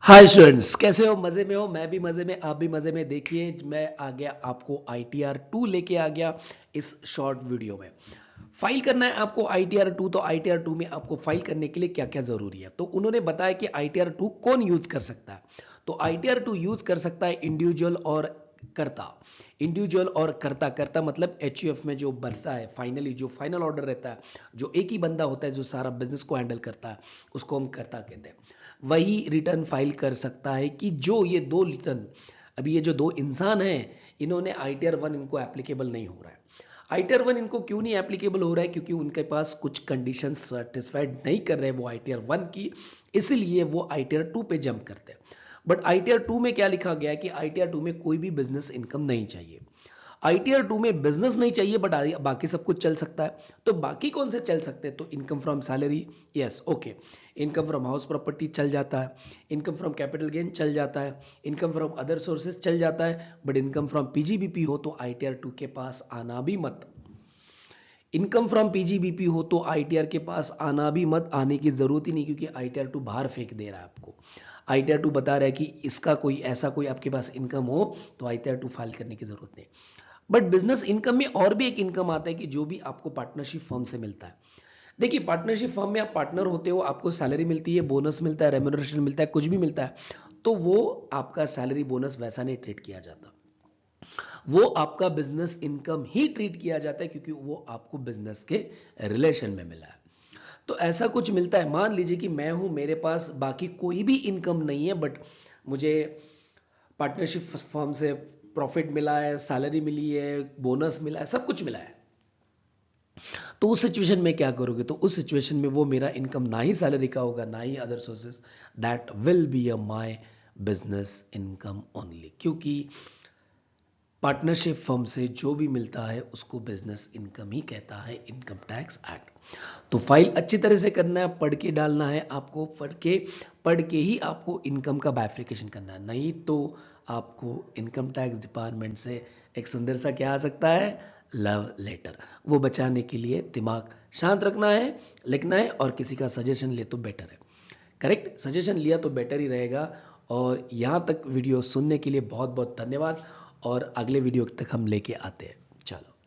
Hi students, कैसे हो? मजे में हो? मैं भी मजे में, आप भी मजे में। देखिए, मैं आ गया आपको ITR 2 लेके आ गया इस शॉर्ट वीडियो में। फाइल करना है आपको ITR 2। तो ITR 2 में आपको फाइल करने के लिए क्या क्या जरूरी है, तो उन्होंने बताया कि ITR 2 कौन यूज कर सकता है। तो ITR 2 यूज कर सकता है इंडिविजुअल और कर्ता। इंडिविजुअल और कर्ता, कर्ता मतलब HUF में जो बनता है, फाइनली जो फाइनल ऑर्डर रहता है, जो एक ही बंदा होता है जो सारा बिजनेस को हैंडल करता है, उसको हम कर्ता कहते हैं। वही रिटर्न फाइल कर सकता है कि जो ये दो रिटर्न, अभी ये जो दो इंसान हैं, इन्होंने ITR 1 इनको एप्लीकेबल नहीं हो रहा है। ITR 1 इनको क्यों नहीं एप्लीकेबल हो रहा है? क्योंकि उनके पास कुछ कंडीशन सेटिस्फाइड नहीं कर रहे वो ITR 1 की, इसलिए वो ITR 2 पे जंप करते हैं। बट ITR 2 में क्या लिखा गया है कि ITR 2 में कोई भी बिजनेस इनकम नहीं चाहिए। ITR 2 में बिजनेस नहीं चाहिए, बट बाकी सब कुछ चल सकता है। तो बाकी कौन से चल सकते हैं? तो income from salary, yes, okay. Income from house property चल जाता है, इनकम फ्रॉम कैपिटल गेन चल जाता है, इनकम फ्रॉम अदर सोर्सेज चल जाता है। बट इनकम फ्रॉम PGBP हो तो ITR 2 के पास आना भी मत। इनकम फ्रॉम PGBP हो तो ITR के पास आना भी मत, आने की जरूरत ही नहीं, क्योंकि ITR 2 बाहर फेंक दे रहा है आपको। ITR 2 बता रहा है कि इसका कोई ऐसा कोई आपके पास इनकम हो तो ITR 2 फाइल करने की जरूरत नहीं। बट बिजनेस इनकम में और भी एक इनकम आता है कि जो भी आपको पार्टनरशिप फर्म से मिलता है। देखिए, पार्टनरशिप फर्म में आप पार्टनर होते हो, आपको सैलरी मिलती है, बोनस मिलता है, रेम्यूनरेशन मिलता है, कुछ भी मिलता है। तो वो आपका सैलरी बोनस वैसा नहीं ट्रीट किया जाता, वो आपका बिजनेस इनकम ही ट्रीट किया जाता है, क्योंकि वो आपको बिजनेस के रिलेशन में मिला है। तो ऐसा कुछ मिलता है, मान लीजिए कि मैं हूं, मेरे पास बाकी कोई भी इनकम नहीं है, बट मुझे पार्टनरशिप फर्म से प्रॉफिट मिला है, सैलरी मिली है, बोनस मिला है, सब कुछ मिला है। तो उस सिचुएशन में क्या करोगे? तो उस सिचुएशन में वो मेरा इनकम ना ही सैलरी का होगा, ना ही other sources, that will be a my business income only. क्योंकि पार्टनरशिप फर्म से जो भी मिलता है उसको बिजनेस इनकम ही कहता है, इनकम टैक्स एक्ट। तो फाइल अच्छी तरह से करना है, पढ़ के डालना है आपको, पढ़ के ही आपको इनकम का बाइफिकेशन करना है, नहीं तो आपको इनकम टैक्स डिपार्टमेंट से एक सुंदर सा क्या आ सकता है, लव लेटर। वो बचाने के लिए दिमाग शांत रखना है, लिखना है, और किसी का सजेशन ले तो बेटर है। करेक्ट, सजेशन लिया तो बेटर ही रहेगा। और यहाँ तक वीडियो सुनने के लिए बहुत बहुत धन्यवाद, और अगले वीडियो तक हम लेके आते हैं। चलो।